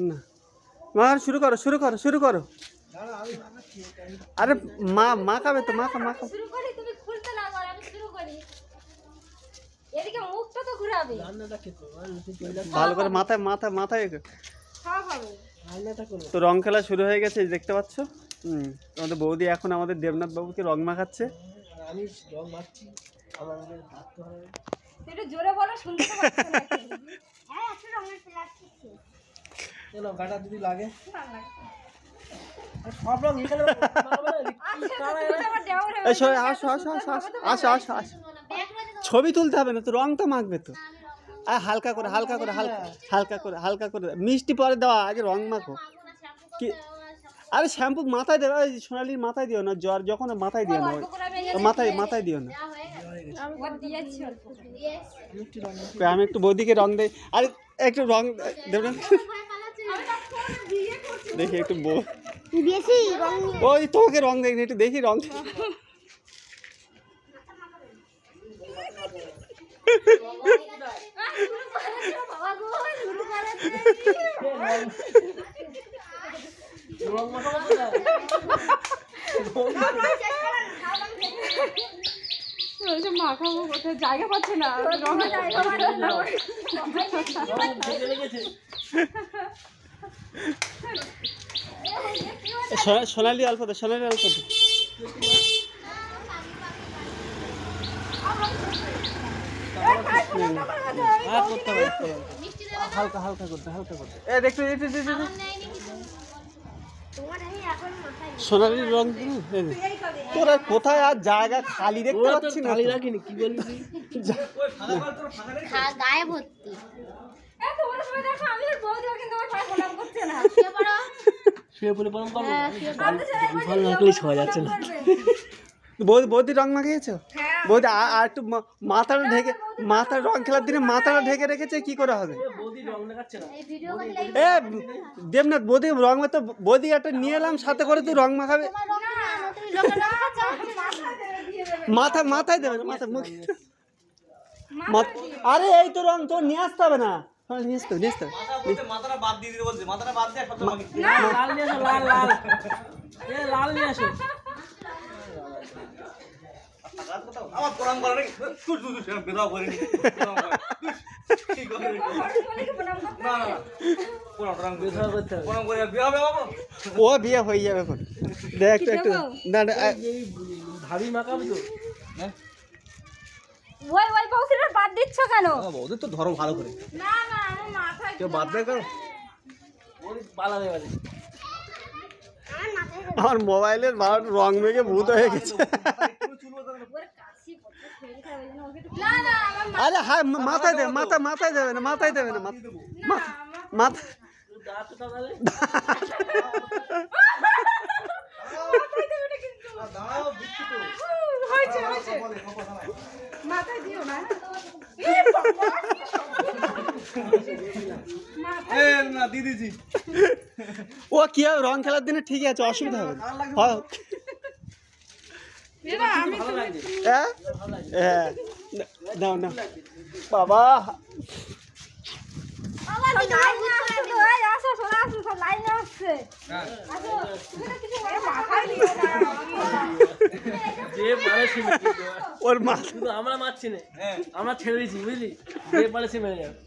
না মা শুরু করো শুরু করো শুরু করো। আরে মা মাখাবে তো মাখা মাখা শুরু করি, তুমি খুলতে লাগো আর আমি শুরু করি। এদিকে মুখটা তো ঘুরাবে। ভালো করে মাথায় মাথায় মাথায় সব হবে। তো রং খেলা শুরু হয়ে গেছে দেখতে পাচ্ছ। আমাদের বৌদি এখন আমাদের দেবনাথ বাবুকে রং মাখাচ্ছে। আমি রং মাখছি, আমাদের ভাবতে হবে। একটু জোরে বলো, শুনতে তো পাচ্ছ না। হ্যাঁ একটু রঙের প্লাস্টিক ছিল। চলো গাটা যদি লাগে ভালো লাগছে। সব রং এখানে আসো আসো আসো আসো আসো আসো ছবি তুলতে হবে না তো, রং তো মাখবে তো। আর হালকা করে হালকা করে হালকা হালকা করে হালকা করে মিষ্টি পরে দেওয়া, আগে রং মাখো। কি আরে শ্যাম্পু মাথায় দেবে, ওই সোনালির মাথায় দিও না, জ্বর যখন মাথায় দিও না, মাথায় মাথায় দিও না। আমি একটু বৌদিকে রং দেই, আরে একটু রং দেব না দেখি একটু বেশি রং ওই তোমাকে রং দেই একটু দেখি রং। মাখাবো কোথায়, জায়গা পাচ্ছে না, সোনালি অল্প দে, সোনালি অল্প দে। হালকা হালকা করতে হালকা করতে দেখতে সোনালির রং তোরা কোথায় আর জায়গা খালি দেখতে পাচ্ছি না। খালি রাখিনি কি বলবি গায়ে ভর্তি। শুয়ে পড়ে প্রণাম করবো, ভালো লাগলে শোয়া যাচ্ছে না। বৌদি রং মাখিয়েছো? বৌদি আর একটু মাথাটা ঢেকে, মাথার রং খেলার দিনে মাথাটা ঢেকে রেখেছে, কি করে হবে? এ দেবনাথ বৌদি রং তো বৌদি একটা নিয়ে এলাম সাথে করে, তুই রং মাখাবে মাথা মাথায় দেবে না, মাথা মুখে। আরে এই তো রং তোর নিয়ে আসতে হবে না, নিয়ে আসতে হবে, নিয়ে আসতে হবে। মাথাটা বাদ দিয়ে দিতে বলছে, মাথাটা বাদ দিয়ে লাল নিয়ে আসো, লাল লাল লাল নিয়ে আসো। আমার প্রণাম করা নাকি বেদাও করিনি না না প্রণাম করে বিয়ে হবে বাবু। ও বিয়ে হয়ে যাবে এখন, দেখ একটু একটু না ভাবি মাখাবি তো। ওই ওই বউদির বাদ দিচ্ছ কেন? বৌদি তো ধরো ভালো করে, না না আমার মাথায় কেউ বাদ দেয় করো। পালা দেবে আমার মোবাইলের রং মেঘে ভূত হয়ে গেছে। না না আমার আরে হ্যাঁ মাথায় দেবে, মাথায় দেবে না, মাথায় দেবে না, মাথা মাথায় দিও না। না দিদিজি ও কি হবে, রং খেলার দিনে ঠিক আছে, অসুবিধা হবে না। হ্যাঁ দাও না বাবা, ওর মা শুধু আমরা মারছি না, আমরা ছেড়ে দিচ্ছি বুঝলি, যে পারে সে মেরে যাবে।